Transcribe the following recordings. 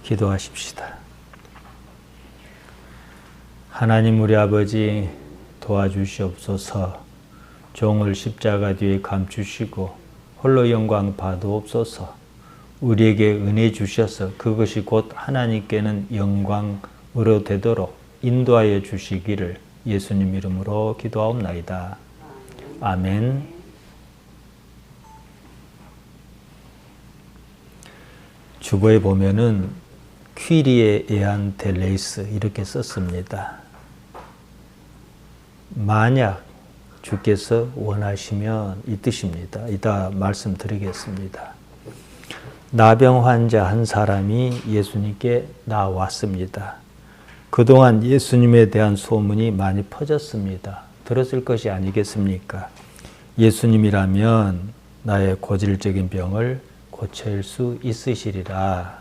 기도하십시다. 하나님 우리 아버지 도와주시옵소서. 종을 십자가 뒤에 감추시고 홀로 영광 받으옵소서. 우리에게 은혜 주셔서 그것이 곧 하나님께는 영광으로 되도록 인도하여 주시기를 예수님 이름으로 기도하옵나이다. 아멘. 주보에 보면은 퀴리에 에안테 레이스 이렇게 썼습니다. 만약 주께서 원하시면 이 뜻입니다. 이따 말씀드리겠습니다. 나병 환자 한 사람이 예수님께 나왔습니다. 그동안 예수님에 대한 소문이 많이 퍼졌습니다. 들었을 것이 아니겠습니까? 예수님이라면 나의 고질적인 병을 고칠 수 있으시리라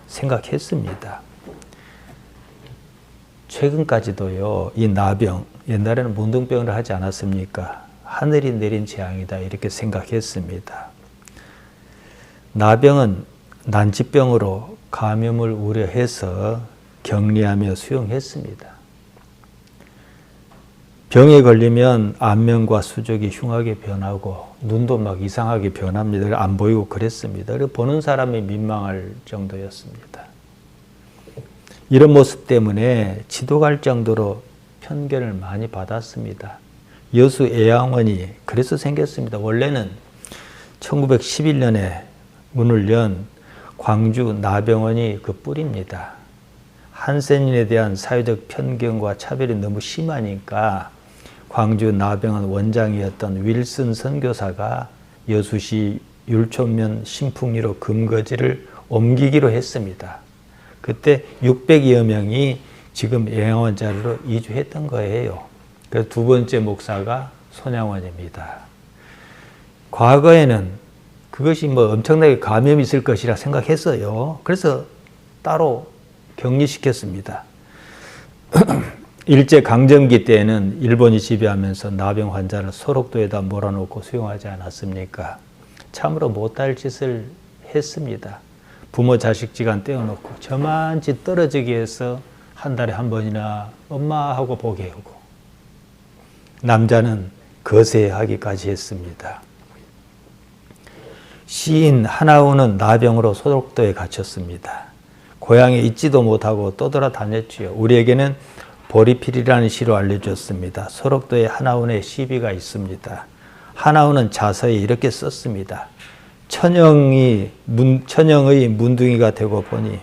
생각했습니다. 최근까지도요, 이 나병, 옛날에는 문둥병을 하지 않았습니까? 하늘이 내린 재앙이다 이렇게 생각했습니다. 나병은 난치병으로 감염을 우려해서 격리하며 수용했습니다. 병에 걸리면 안면과 수족이 흉하게 변하고 눈도 막 이상하게 변합니다. 안 보이고 그랬습니다. 보는 사람이 민망할 정도였습니다. 이런 모습 때문에 지독할 정도로 편견을 많이 받았습니다. 여수 애양원이 그래서 생겼습니다. 원래는 1911년에 문을 연 광주 나병원이 그 뿌리입니다. 한센인에 대한 사회적 편견과 차별이 너무 심하니까 광주 나병원 원장이었던 윌슨 선교사가 여수시 율촌면 신풍리로 금거지를 옮기기로 했습니다. 그때 600여 명이 지금 애양원 자리로 이주했던 거예요. 그래서 두 번째 목사가 손양원입니다. 과거에는 그것이 엄청나게 감염이 있을 것이라 생각했어요. 그래서 따로 격리시켰습니다. 일제강점기 때에는 일본이 지배하면서 나병 환자를 소록도에다 몰아놓고 수용하지 않았습니까? 참으로 못할 짓을 했습니다. 부모 자식 지간 떼어놓고 저만치 떨어지게 해서 한 달에 한 번이나 엄마하고 보게 하고 남자는 거세하기까지 했습니다. 시인 하나우는 나병으로 소록도에 갇혔습니다. 고향에 있지도 못하고 떠돌아다녔지요. 우리에게는 보리필이라는 시로 알려졌습니다. 소록도에 하나운의 시비가 있습니다. 하나운은 자서에 이렇게 썼습니다. 천영의 문둥이가 되고 보니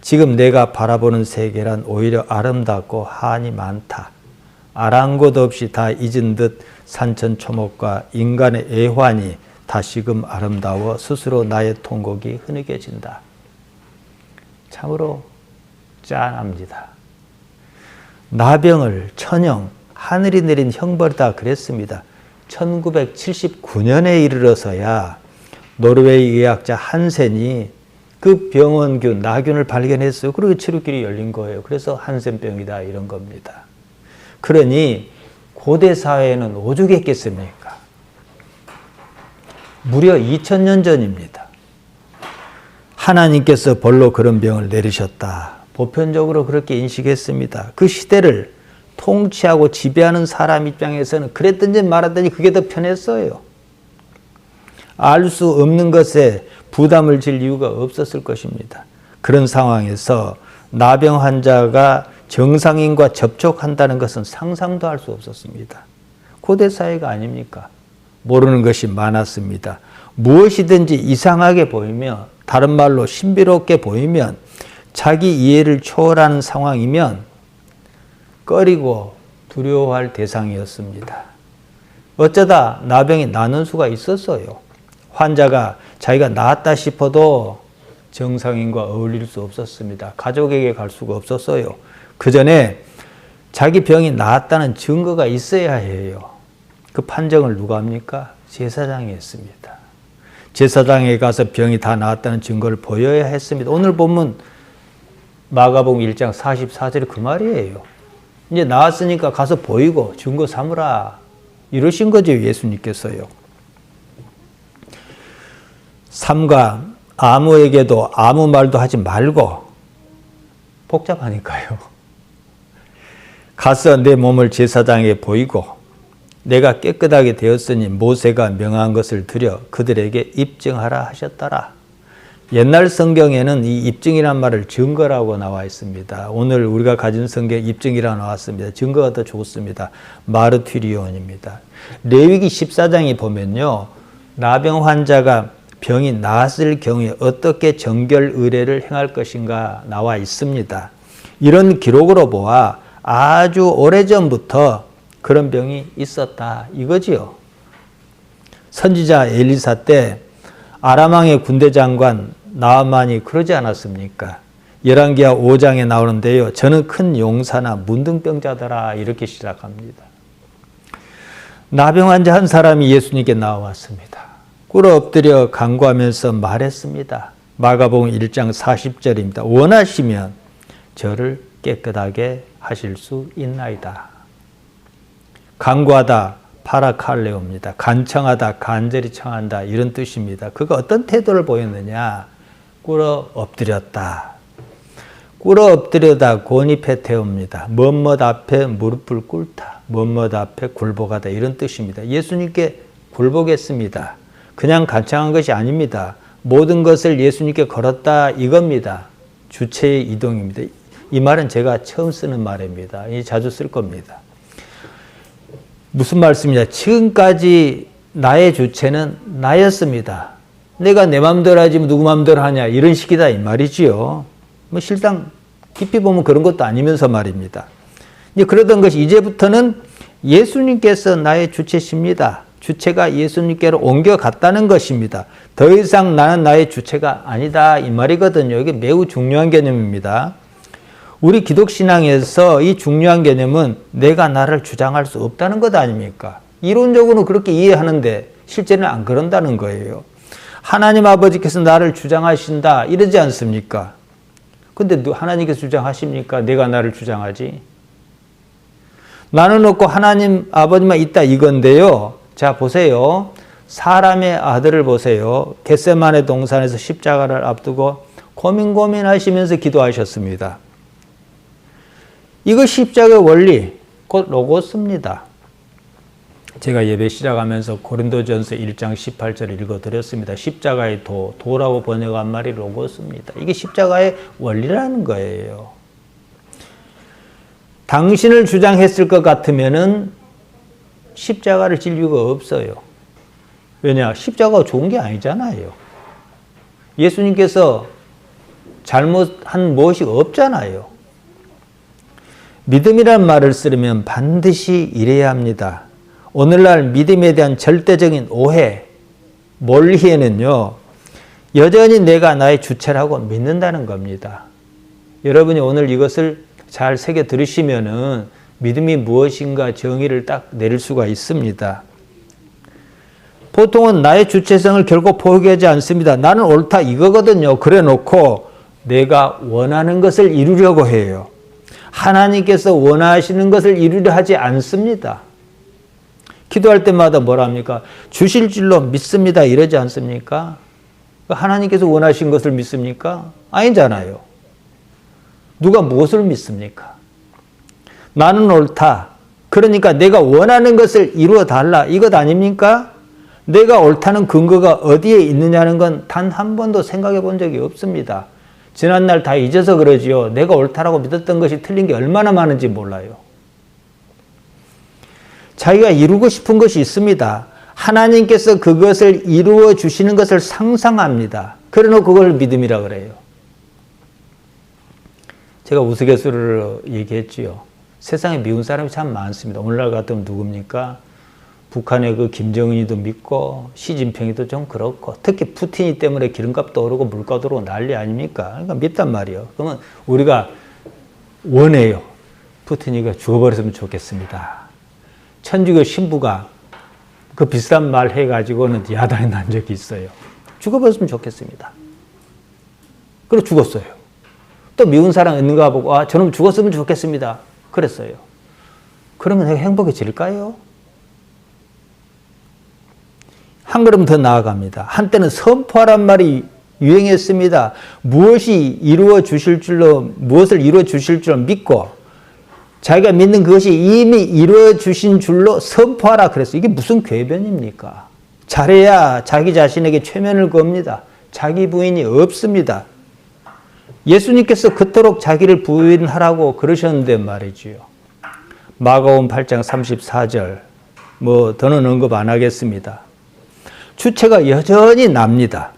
지금 내가 바라보는 세계란 오히려 아름답고 한이 많다. 아랑곳 없이 다 잊은 듯 산천초목과 인간의 애환이 다시금 아름다워 스스로 나의 통곡이 흐느껴진다. 참으로 짠합니다. 나병을 천영, 하늘이 내린 형벌이다 그랬습니다. 1979년에 이르러서야 노르웨이 의학자 한센이 그 병원균, 나균을 발견했어요. 그리고 치료길이 열린 거예요. 그래서 한센병이다 이런 겁니다. 그러니 고대 사회에는 오죽했겠습니까? 무려 2000년 전입니다. 하나님께서 벌로 그런 병을 내리셨다. 보편적으로 그렇게 인식했습니다. 그 시대를 통치하고 지배하는 사람 입장에서는 그랬든지 말았든지 그게 더 편했어요. 알 수 없는 것에 부담을 질 이유가 없었을 것입니다. 그런 상황에서 나병 환자가 정상인과 접촉한다는 것은 상상도 할 수 없었습니다. 고대 사회가 아닙니까? 모르는 것이 많았습니다. 무엇이든지 이상하게 보이며 다른 말로 신비롭게 보이면 자기 이해를 초월하는 상황이면 꺼리고 두려워할 대상이었습니다. 어쩌다 나병이 나는 수가 있었어요. 환자가 자기가 나았다 싶어도 정상인과 어울릴 수 없었습니다. 가족에게 갈 수가 없었어요. 그 전에 자기 병이 나았다는 증거가 있어야 해요. 그 판정을 누가 합니까? 제사장이 했습니다. 제사장에 가서 병이 다 나았다는 증거를 보여야 했습니다. 오늘 보면 마가복음 1장 44절에 그 말이에요. 이제 나았으니까 가서 보이고 증거 삼으라 이러신 거죠, 예수님께서요. 삶과 아무에게도 아무 말도 하지 말고, 복잡하니까요. 가서 내 몸을 제사장에게 보이고 내가 깨끗하게 되었으니 모세가 명한 것을 드려 그들에게 입증하라 하셨더라. 옛날 성경에는 이 입증이란 말을 증거라고 나와 있습니다. 오늘 우리가 가진 성경에 입증이라고 나왔습니다. 증거가 더 좋습니다. 마르티리온입니다. 레위기 14장에 보면요, 나병 환자가 병이 나았을 경우에 어떻게 정결 의례를 행할 것인가 나와 있습니다. 이런 기록으로 보아 아주 오래전부터 그런 병이 있었다 이거지요. 선지자 엘리사 때 아람왕의 군대 장관 나아만이 그러지 않았습니까? 열왕기하 5장에 나오는데요, 저는 큰 용사나 문둥병자더라 이렇게 시작합니다. 나병 환자 한 사람이 예수님께 나와왔습니다. 꿇어 엎드려 간구하면서 말했습니다. 마가복음 1장 40절입니다. 원하시면 저를 깨끗하게 하실 수 있나이다. 간구하다 파라칼레오입니다. 간청하다, 간절히 청한다 이런 뜻입니다. 그가 어떤 태도를 보였느냐? 꿇어 엎드렸다. 꿇어 엎드려다 고니페테오입니다. 멋멋 앞에 무릎을 꿇다. 멋멋 앞에 굴복하다 이런 뜻입니다. 예수님께 굴복했습니다. 그냥 간청한 것이 아닙니다. 모든 것을 예수님께 걸었다 이겁니다. 주체의 이동입니다. 이 말은 제가 처음 쓰는 말입니다. 자주 쓸 겁니다. 무슨 말씀이냐? 지금까지 나의 주체는 나였습니다. 내가 내 마음대로 하지 누구 마음대로 하냐 이런 식이다 이 말이지요. 실상 깊이 보면 그런 것도 아니면서 말입니다. 이제 그러던 것이 이제부터는 예수님께서 나의 주체십니다. 주체가 예수님께로 옮겨갔다는 것입니다. 더 이상 나는 나의 주체가 아니다 이 말이거든요. 이게 매우 중요한 개념입니다. 우리 기독신앙에서 이 중요한 개념은 내가 나를 주장할 수 없다는 것 아닙니까? 이론적으로는 그렇게 이해하는데 실제는 안 그런다는 거예요. 하나님 아버지께서 나를 주장하신다 이러지 않습니까? 근데 하나님께서 주장하십니까? 내가 나를 주장하지? 나는 없고 하나님 아버지만 있다 이건데요. 자 보세요. 사람의 아들을 보세요. 겟세마네 동산에서 십자가를 앞두고 고민하시면서 기도하셨습니다. 이거 십자가의 원리, 곧 로고스입니다. 제가 예배 시작하면서 고린도전서 1장 18절을 읽어드렸습니다. 십자가의 도라고 번역한 말이 로고스입니다. 이게 십자가의 원리라는 거예요. 당신을 주장했을 것 같으면은 십자가를 질 이유가 없어요. 왜냐? 십자가가 좋은 게 아니잖아요. 예수님께서 잘못한 무엇이 없잖아요. 믿음이라는 말을 쓰려면 반드시 이래야 합니다. 오늘날 믿음에 대한 절대적인 오해, 몰리에는요, 여전히 내가 나의 주체라고 믿는다는 겁니다. 여러분이 오늘 이것을 잘 새겨 들으시면은 믿음이 무엇인가 정의를 딱 내릴 수가 있습니다. 보통은 나의 주체성을 결코 포기하지 않습니다. 나는 옳다 이거거든요. 그래 놓고 내가 원하는 것을 이루려고 해요. 하나님께서 원하시는 것을 이루려 하지 않습니다. 기도할 때마다 뭐라 합니까? 주실 줄로 믿습니다 이러지 않습니까? 하나님께서 원하신 것을 믿습니까? 아니잖아요. 누가 무엇을 믿습니까? 나는 옳다. 그러니까 내가 원하는 것을 이루어 달라. 이것 아닙니까? 내가 옳다는 근거가 어디에 있느냐는 건 단 한 번도 생각해 본 적이 없습니다. 지난날 다 잊어서 그러지요. 내가 옳다라고 믿었던 것이 틀린 게 얼마나 많은지 몰라요. 자기가 이루고 싶은 것이 있습니다. 하나님께서 그것을 이루어 주시는 것을 상상합니다. 그러나 그걸 믿음이라 그래요. 제가 우스갯소리로 얘기했지요. 세상에 미운 사람이 참 많습니다. 오늘날 같으면 누굽니까? 북한의 그 김정은이도 믿고 시진핑이도 좀 그렇고 특히 푸틴이 때문에 기름값도 오르고 물가도 오르고 난리 아닙니까? 그러니까 믿단 말이에요. 그러면 우리가 원해요. 푸틴이가 죽어버렸으면 좋겠습니다. 천주교 신부가 그 비슷한 말 해가지고는 야단이 난 적이 있어요. 죽어버렸으면 좋겠습니다. 그리고 죽었어요. 또 미운 사람 있는가 보고 아 저놈 죽었으면 좋겠습니다. 그랬어요. 그러면 내가 행복해질까요? 한 걸음 더 나아갑니다. 한때는 선포하란 말이 유행했습니다. 무엇을 이루어 주실 줄로 믿고 자기가 믿는 그것이 이미 이루어 주신 줄로 선포하라 그랬어요. 이게 무슨 궤변입니까? 잘해야 자기 자신에게 최면을 겁니다. 자기 부인이 없습니다. 예수님께서 그토록 자기를 부인하라고 그러셨는데 말이지요. 마가복음 8장 34절 더는 언급 안 하겠습니다. 주체가 여전히 납니다.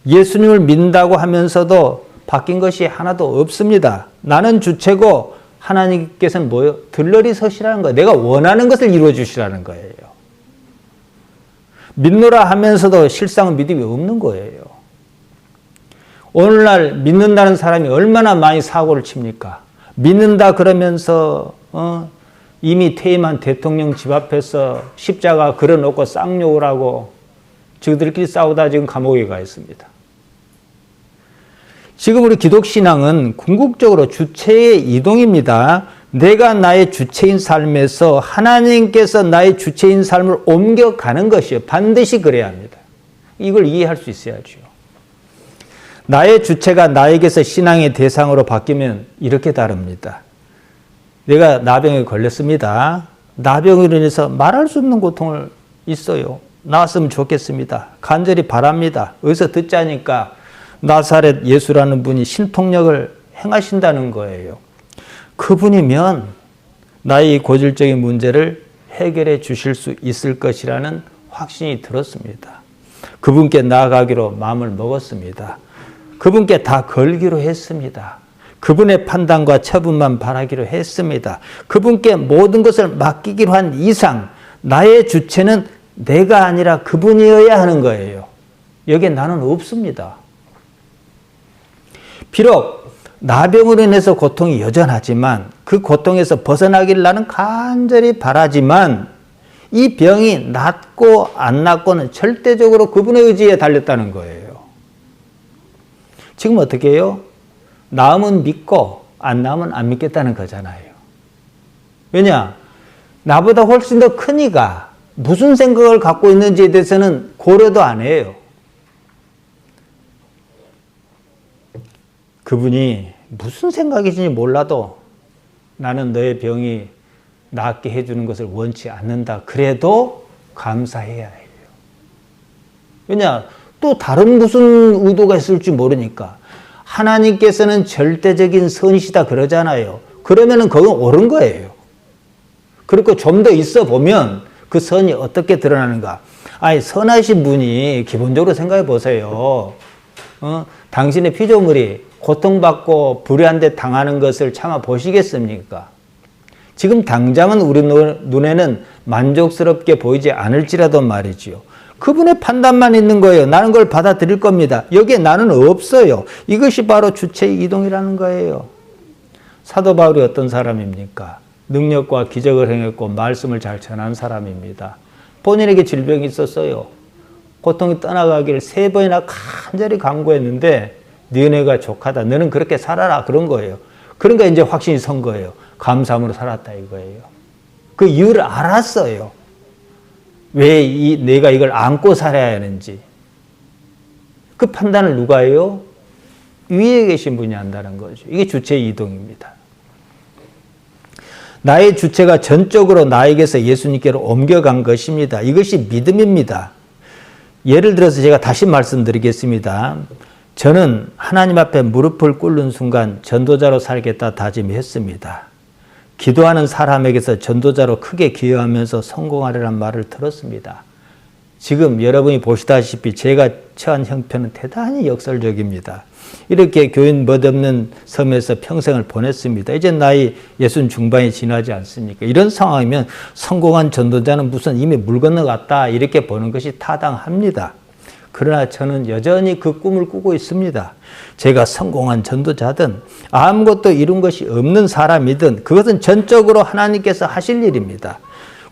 예수님을 믿는다고 하면서도 바뀐 것이 하나도 없습니다. 나는 주체고 하나님께서는 뭐예요? 들러리 서시라는 거예요. 내가 원하는 것을 이루어 주시라는 거예요. 믿노라 하면서도 실상은 믿음이 없는 거예요. 오늘날 믿는다는 사람이 얼마나 많이 사고를 칩니까? 믿는다 그러면서 이미 퇴임한 대통령 집 앞에서 십자가 걸어놓고 쌍욕을 하고 저들끼리 싸우다 지금 감옥에 가 있습니다. 지금 우리 기독신앙은 궁극적으로 주체의 이동입니다. 내가 나의 주체인 삶에서 하나님께서 나의 주체인 삶을 옮겨가는 것이요. 반드시 그래야 합니다. 이걸 이해할 수 있어야죠. 나의 주체가 나에게서 신앙의 대상으로 바뀌면 이렇게 다릅니다. 내가 나병에 걸렸습니다. 나병으로 인해서 말할 수 없는 고통을 있어요. 나았으면 좋겠습니다. 간절히 바랍니다. 어디서 듣자니까 나사렛 예수라는 분이 신통력을 행하신다는 거예요. 그분이면 나의 고질적인 문제를 해결해 주실 수 있을 것이라는 확신이 들었습니다. 그분께 나아가기로 마음을 먹었습니다. 그분께 다 걸기로 했습니다. 그분의 판단과 처분만 바라기로 했습니다. 그분께 모든 것을 맡기기로 한 이상 나의 주체는 내가 아니라 그분이어야 하는 거예요. 여기에 나는 없습니다. 비록 나병으로 인해서 고통이 여전하지만 그 고통에서 벗어나기를 나는 간절히 바라지만 이 병이 낫고 안 낫고는 절대적으로 그분의 의지에 달렸다는 거예요. 지금 어떻게 해요? 나으면 믿고 안 나으면 안 믿겠다는 거잖아요. 왜냐? 나보다 훨씬 더 큰 이가 무슨 생각을 갖고 있는지에 대해서는 고려도 안 해요. 그분이 무슨 생각이신지 몰라도 나는 너의 병이 낫게 해주는 것을 원치 않는다. 그래도 감사해야 해요. 왜냐? 또 다른 무슨 의도가 있을지 모르니까. 하나님께서는 절대적인 선이시다 그러잖아요. 그러면은 그건 옳은 거예요. 그리고 좀 더 있어 보면 그 선이 어떻게 드러나는가. 아니, 선하신 분이 기본적으로 생각해 보세요. 당신의 피조물이 고통받고 불의한 데 당하는 것을 참아 보시겠습니까? 지금 당장은 우리 눈에는 만족스럽게 보이지 않을지라도 말이지요. 그분의 판단만 있는 거예요. 나는 그걸 받아들일 겁니다. 여기에 나는 없어요. 이것이 바로 주체의 이동이라는 거예요. 사도 바울이 어떤 사람입니까? 능력과 기적을 행했고 말씀을 잘 전한 사람입니다. 본인에게 질병이 있었어요. 고통이 떠나가기를 3번이나 간절히 간구했는데 네 은혜가 족하다. 너는 그렇게 살아라. 그런 거예요. 그러니까 이제 확신이 선 거예요. 감사함으로 살았다 이거예요. 그 이유를 알았어요. 왜 내가 이걸 안고 살아야 하는지. 그 판단을 누가 해요? 위에 계신 분이 한다는 거죠. 이게 주체의 이동입니다. 나의 주체가 전적으로 나에게서 예수님께로 옮겨간 것입니다. 이것이 믿음입니다. 예를 들어서 제가 다시 말씀드리겠습니다. 저는 하나님 앞에 무릎을 꿇는 순간 전도자로 살겠다 다짐했습니다. 기도하는 사람에게서 전도자로 크게 기여하면서 성공하리라는 말을 들었습니다. 지금 여러분이 보시다시피 제가 처한 형편은 대단히 역설적입니다. 이렇게 교인 멋없는 섬에서 평생을 보냈습니다. 이제 나이 60 중반이 지나지 않습니까? 이런 상황이면 성공한 전도자는 무슨 이미 물 건너갔다 이렇게 보는 것이 타당합니다. 그러나 저는 여전히 그 꿈을 꾸고 있습니다. 제가 성공한 전도자든 아무것도 이룬 것이 없는 사람이든 그것은 전적으로 하나님께서 하실 일입니다.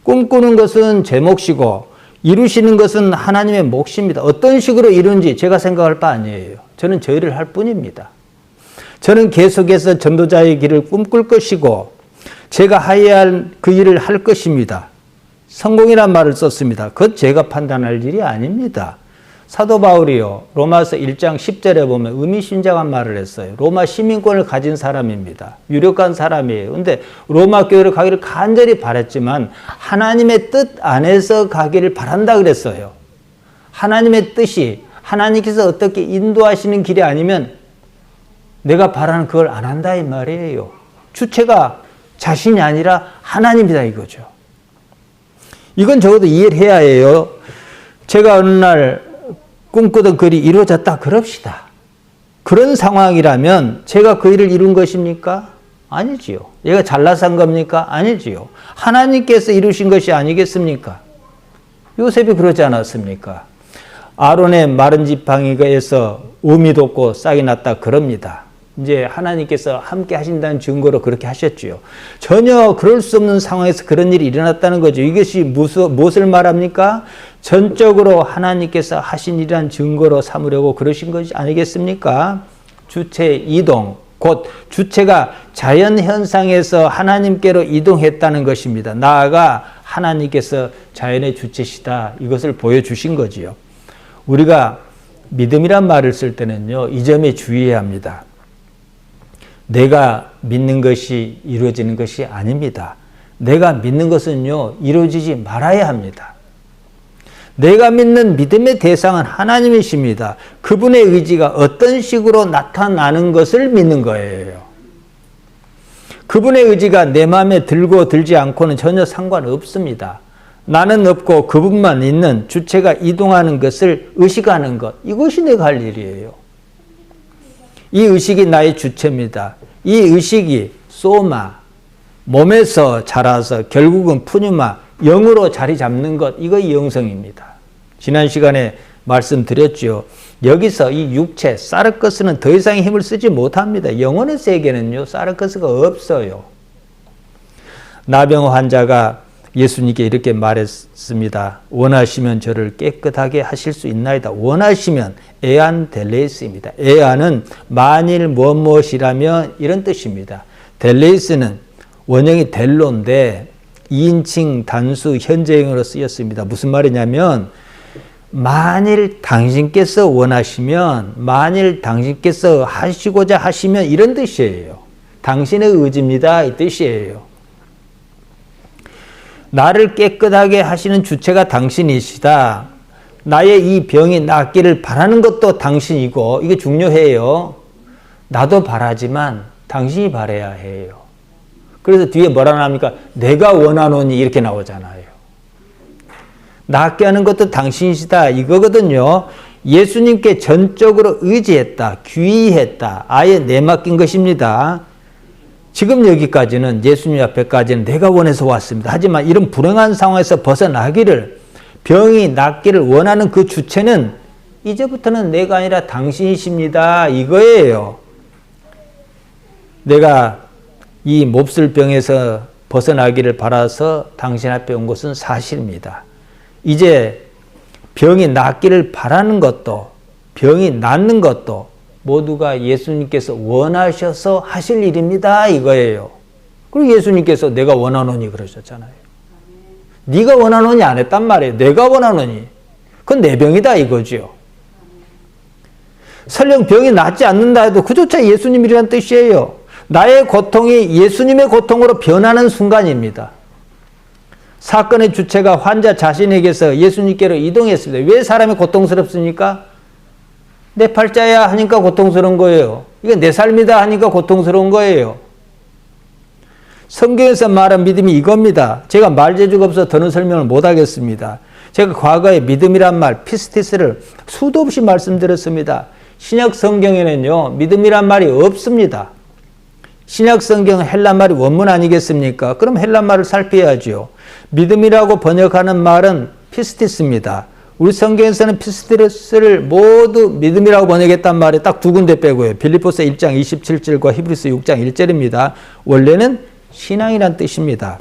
꿈꾸는 것은 제 몫이고 이루시는 것은 하나님의 몫입니다. 어떤 식으로 이룬지 제가 생각할 바 아니에요. 저는 저 일을 할 뿐입니다. 저는 계속해서 전도자의 길을 꿈꿀 것이고 제가 해야 할 그 일을 할 것입니다. 성공이란 말을 썼습니다. 그것 제가 판단할 일이 아닙니다. 사도 바울이요. 로마서 1장 10절에 보면 의미심장한 말을 했어요. 로마 시민권을 가진 사람입니다. 유력한 사람이에요. 근데 로마 교회를 가기를 간절히 바랬지만 하나님의 뜻 안에서 가기를 바란다 그랬어요. 하나님의 뜻이 하나님께서 어떻게 인도하시는 길이 아니면 내가 바라는 그걸 안 한다 이 말이에요. 주체가 자신이 아니라 하나님이다 이거죠. 이건 적어도 이해를 해야 해요. 제가 어느 날 꿈꾸던 글이 이루어졌다 그럽시다. 그런 상황이라면 제가 그 일을 이룬 것입니까? 아니지요. 얘가 잘나서 한 겁니까? 아니지요. 하나님께서 이루신 것이 아니겠습니까? 요셉이 그러지 않았습니까? 아론의 마른 지팡이에서 우미 돋고 싹이 났다 그럽니다. 이제 하나님께서 함께 하신다는 증거로 그렇게 하셨지요. 전혀 그럴 수 없는 상황에서 그런 일이 일어났다는 거죠. 이것이 무엇을 말합니까? 전적으로 하나님께서 하신 일이란 증거로 삼으려고 그러신 것이 아니겠습니까? 주체 이동, 곧 주체가 자연 현상에서 하나님께로 이동했다는 것입니다. 나아가 하나님께서 자연의 주체시다. 이것을 보여주신 거지요. 우리가 믿음이란 말을 쓸 때는요, 이 점에 주의해야 합니다. 내가 믿는 것이 이루어지는 것이 아닙니다. 내가 믿는 것은요, 이루어지지 말아야 합니다. 내가 믿는 믿음의 대상은 하나님이십니다. 그분의 의지가 어떤 식으로 나타나는 것을 믿는 거예요. 그분의 의지가 내 마음에 들고 들지 않고는 전혀 상관없습니다. 나는 없고 그분만 있는 주체가 이동하는 것을 의식하는 것, 이것이 내가 할 일이에요. 이 의식이 나의 주체입니다. 이 의식이 소마, 몸에서 자라서 결국은 푸뉴마, 영으로 자리 잡는 것, 이거 영성입니다. 지난 시간에 말씀드렸죠. 여기서 이 육체, 사르커스는 더 이상의 힘을 쓰지 못합니다. 영혼의 세계는요, 사르커스가 없어요. 나병 환자가 예수님께 이렇게 말했습니다. 원하시면 저를 깨끗하게 하실 수 있나이다. 원하시면 에안 델레이스입니다. 에안은 만일 무엇이라면 이런 뜻입니다. 델레이스는 원형이 델로인데 2인칭 단수 현재형으로 쓰였습니다. 무슨 말이냐면 만일 당신께서 원하시면, 만일 당신께서 하시고자 하시면 이런 뜻이에요. 당신의 의지입니다. 이 뜻이에요. 나를 깨끗하게 하시는 주체가 당신이시다. 나의 이 병이 낫기를 바라는 것도 당신이고, 이게 중요해요. 나도 바라지만 당신이 바라야 해요. 그래서 뒤에 뭐라 나옵니까? 내가 원하노니 이렇게 나오잖아요. 낫게 하는 것도 당신이시다 이거거든요. 예수님께 전적으로 의지했다, 귀의했다, 아예 내맡긴 것입니다. 지금 여기까지는, 예수님 앞에까지는 내가 원해서 왔습니다. 하지만 이런 불행한 상황에서 벗어나기를, 병이 낫기를 원하는 그 주체는 이제부터는 내가 아니라 당신이십니다. 이거예요. 내가 이 몹쓸 병에서 벗어나기를 바라서 당신 앞에 온 것은 사실입니다. 이제 병이 낫기를 바라는 것도, 병이 낫는 것도 모두가 예수님께서 원하셔서 하실 일입니다. 이거예요. 그리고 예수님께서 내가 원하노니 그러셨잖아요. 네가 원하노니 안 했단 말이에요. 내가 원하노니. 그건 내 병이다 이거죠. 설령 병이 낫지 않는다 해도 그조차 예수님이라는 뜻이에요. 나의 고통이 예수님의 고통으로 변하는 순간입니다. 사건의 주체가 환자 자신에게서 예수님께로 이동했습니다. 왜 사람이 고통스럽습니까? 내 팔자야 하니까 고통스러운 거예요. 이게 내 삶이다 하니까 고통스러운 거예요. 성경에서 말한 믿음이 이겁니다. 제가 말재주가 없어서 더는 설명을 못 하겠습니다. 제가 과거에 믿음이란 말, 피스티스를 수도 없이 말씀드렸습니다. 신약 성경에는요, 믿음이란 말이 없습니다. 신약 성경은 헬라말이 원문 아니겠습니까? 그럼 헬라말을 살펴야죠. 믿음이라고 번역하는 말은 피스티스입니다. 우리 성경에서는 피스티스를 모두 믿음이라고 번역했단 말이 딱 두 군데 빼고요. 빌립보서 1장 27절과 히브리서 6장 1절입니다. 원래는 신앙이란 뜻입니다.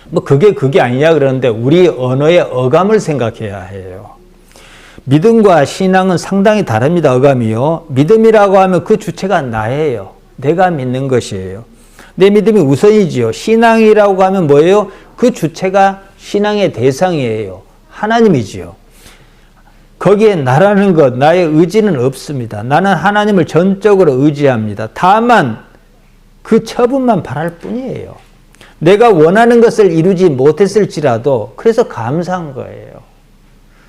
뭐 그게 아니냐 그러는데 우리 언어의 어감을 생각해야 해요. 믿음과 신앙은 상당히 다릅니다. 어감이요. 믿음이라고 하면 그 주체가 나예요. 내가 믿는 것이에요. 내 믿음이 우선이지요. 신앙이라고 하면 뭐예요? 그 주체가 신앙의 대상이에요. 하나님이지요. 거기에 나라는 것, 나의 의지는 없습니다. 나는 하나님을 전적으로 의지합니다. 다만 그 처분만 바랄 뿐이에요. 내가 원하는 것을 이루지 못했을지라도 그래서 감사한 거예요.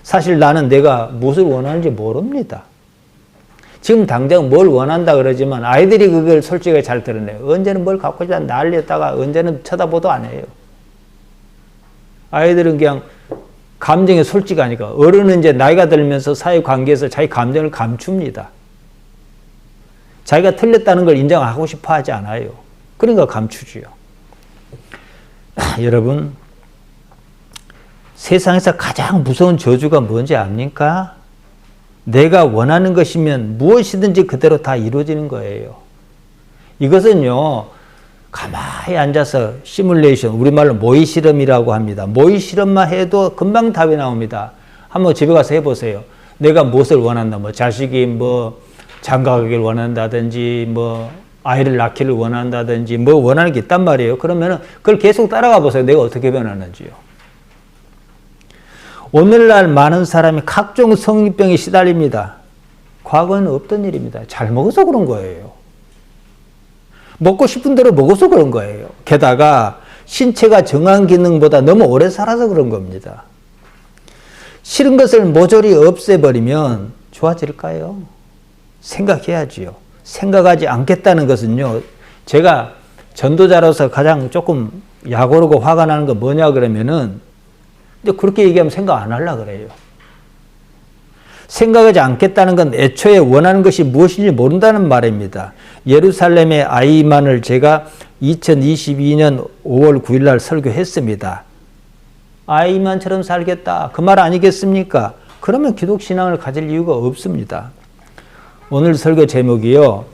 사실 나는 내가 무엇을 원하는지 모릅니다. 지금 당장 뭘 원한다 그러지만 아이들이 그걸 솔직하게 잘 드러내요. 언제는 뭘 갖고 싶다 난리였다가 언제는 쳐다보도 안 해요. 아이들은 그냥 감정에 솔직하니까. 어른은 이제 나이가 들면서 사회관계에서 자기 감정을 감춥니다. 자기가 틀렸다는 걸 인정하고 싶어 하지 않아요. 그러니까 감추지요. 여러분, 세상에서 가장 무서운 저주가 뭔지 압니까? 내가 원하는 것이면 무엇이든지 그대로 다 이루어지는 거예요. 이것은요, 가만히 앉아서 시뮬레이션, 우리말로 모의 실험이라고 합니다. 모의 실험만 해도 금방 답이 나옵니다. 한번 집에 가서 해보세요. 내가 무엇을 원한다, 자식이 장가가기를 원한다든지, 아이를 낳기를 원한다든지, 원하는 게 있단 말이에요. 그러면은 그걸 계속 따라가 보세요. 내가 어떻게 변하는지요. 오늘날 많은 사람이 각종 성인병에 시달립니다. 과거에는 없던 일입니다. 잘 먹어서 그런 거예요. 먹고 싶은 대로 먹어서 그런 거예요. 게다가 신체가 정한 기능보다 너무 오래 살아서 그런 겁니다. 싫은 것을 모조리 없애버리면 좋아질까요? 생각해야지요. 생각하지 않겠다는 것은요, 제가 전도자로서 가장 조금 약오르고 화가 나는 건 뭐냐 그러면은, 근데 그렇게 얘기하면 생각 안 하려고 그래요. 생각하지 않겠다는 건 애초에 원하는 것이 무엇인지 모른다는 말입니다. 예루살렘의 아이만을 제가 2022년 5월 9일 날 설교했습니다. 아이만처럼 살겠다. 그 말 아니겠습니까? 그러면 기독신앙을 가질 이유가 없습니다. 오늘 설교 제목이요,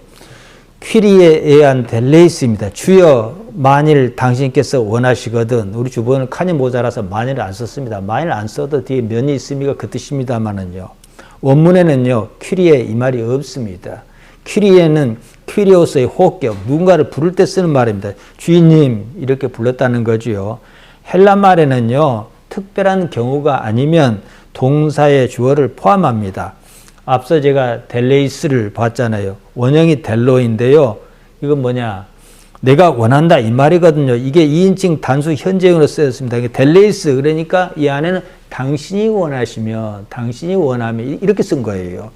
퀴리에 의한 델레이스입니다. 주여, 만일 당신께서 원하시거든. 우리 주번은 칸이 모자라서 만일을 안 썼습니다. 만일 안 써도 뒤에 면이 있습니까? 그 뜻입니다만은요. 원문에는요, 퀴리에 이 말이 없습니다. 퀴리에는 퀴리오스의 호격, 누군가를 부를 때 쓰는 말입니다. 주인님, 이렇게 불렀다는 거지요. 헬라 말에는요, 특별한 경우가 아니면 동사의 주어를 포함합니다. 앞서 제가 델레이스를 봤잖아요. 원형이 델로인데요. 이건 뭐냐? 내가 원한다 이 말이거든요. 이게 2인칭 단수 현재형으로 쓰였습니다. 델레이스, 그러니까 이 안에는 당신이 원하시면, 당신이 원하면 이렇게 쓴 거예요.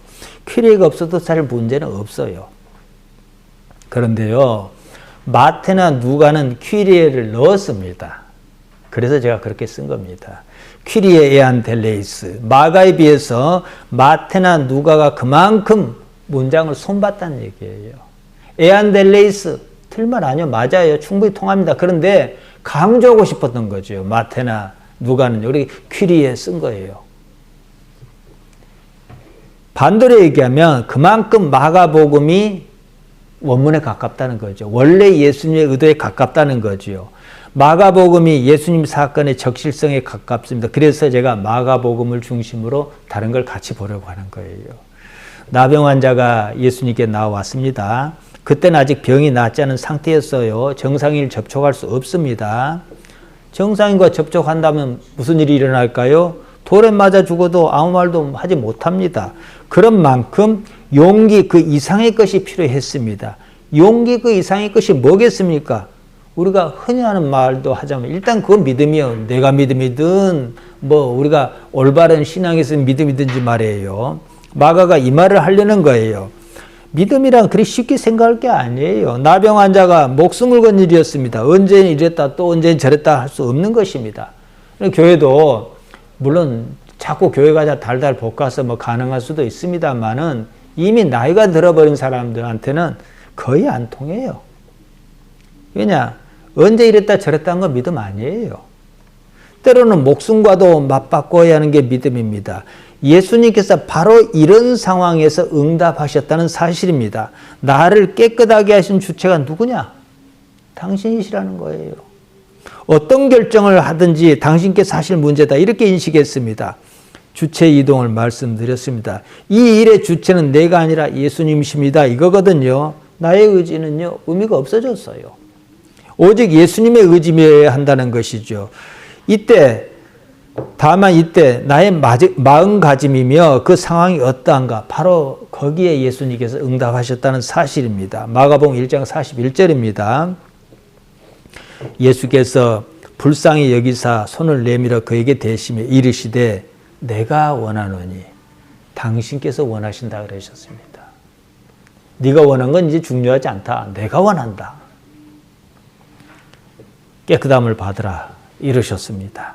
퀴리가 없어도 잘 문제는 없어요. 그런데요, 마태나 누가는 퀴리에를 넣었습니다. 그래서 제가 그렇게 쓴 겁니다. 퀴리에 의한 델레이스. 마가에 비해서 마태나 누가가 그만큼 문장을 손봤다는 얘기예요. 의한 델레이스. 틀만 아니요. 맞아요. 충분히 통합니다. 그런데 강조하고 싶었던 거죠. 마태나 누가는요. 우리 퀴리에 쓴 거예요. 반대로 얘기하면 그만큼 마가복음이 원문에 가깝다는 거죠. 원래 예수님의 의도에 가깝다는 거죠. 마가복음이 예수님 사건의 적실성에 가깝습니다. 그래서 제가 마가복음을 중심으로 다른 걸 같이 보려고 하는 거예요. 나병 환자가 예수님께 나왔습니다. 그때는 아직 병이 낫지 않은 상태였어요. 정상인을 접촉할 수 없습니다. 정상인과 접촉한다면 무슨 일이 일어날까요? 돌에 맞아 죽어도 아무 말도 하지 못합니다. 그런 만큼 용기 그 이상의 것이 필요했습니다. 용기 그 이상의 것이 뭐겠습니까? 우리가 흔히 하는 말도 하자면 일단 그건 믿음이요. 내가 믿음이든 우리가 올바른 신앙에서 믿음이든지 말이에요. 마가가 이 말을 하려는 거예요. 믿음이란 그리 쉽게 생각할 게 아니에요. 나병 환자가 목숨을 건 일이었습니다. 언제는 이랬다 또 언제는 저랬다 할 수 없는 것입니다. 교회도 물론 자꾸 교회 가자 달달 볶아서 가능할 수도 있습니다만은 이미 나이가 들어버린 사람들한테는 거의 안 통해요. 왜냐? 언제 이랬다 저랬다 한 건 믿음 아니에요. 때로는 목숨과도 맞바꿔야 하는 게 믿음입니다. 예수님께서 바로 이런 상황에서 응답하셨다는 사실입니다. 나를 깨끗하게 하신 주체가 누구냐? 당신이시라는 거예요. 어떤 결정을 하든지 당신께서 하실 문제다. 이렇게 인식했습니다. 주체 이동을 말씀드렸습니다. 이 일의 주체는 내가 아니라 예수님이십니다. 이거거든요. 나의 의지는요, 의미가 없어졌어요. 오직 예수님의 의지여야 한다는 것이죠. 이때 다만 이때 나의 마음가짐이며 그 상황이 어떠한가 바로 거기에 예수님께서 응답하셨다는 사실입니다. 마가복음 1장 41절입니다. 예수께서 불쌍히 여기사 손을 내밀어 그에게 대시며 이르시되 내가 원하노니 당신께서 원하신다 그러셨습니다. 네가 원한 건 이제 중요하지 않다. 내가 원한다. 깨끗함을 받으라 이러셨습니다.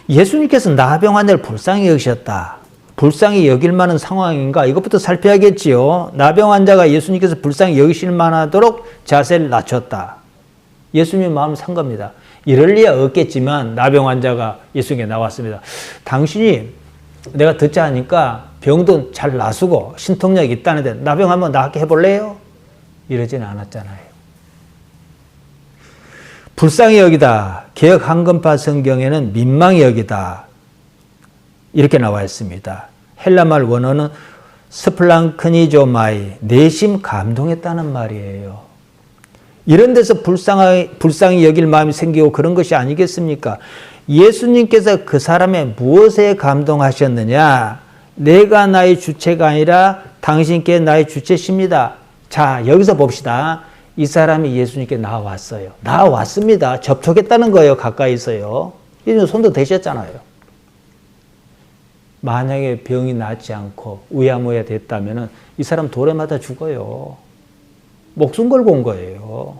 예수님께서 나병 환자를 불쌍히 여기셨다. 불쌍히 여길 만한 상황인가? 이것부터 살펴야겠지요. 나병 환자가 예수님께서 불쌍히 여기실 만하도록 자세를 낮췄다. 예수님의 마음을 산 겁니다. 이럴 리야 없겠지만 나병 환자가 예수님께 나왔습니다. 당신이 내가 듣자 하니까 병도 잘 나수고 신통력이 있다는데 나병 한번 낫게 해볼래요? 이러지는 않았잖아요. 불쌍히 여기다. 개역 한건파 성경에는 민망히 여기다. 이렇게 나와 있습니다. 헬라말 원어는 스플랑크니조마이, 내심 감동했다는 말이에요. 이런 데서 불쌍히 여길 마음이 생기고 그런 것이 아니겠습니까? 예수님께서 그 사람의 무엇에 감동하셨느냐? 내가 나의 주체가 아니라 당신께 나의 주체십니다. 자, 여기서 봅시다. 이 사람이 예수님께 나왔어요. 나왔습니다. 접촉했다는 거예요. 가까이서요. 예수님 손도 대셨잖아요. 만약에 병이 낫지 않고 우야무야 됐다면 이 사람 돌에 맞아 죽어요. 목숨 걸고 온 거예요.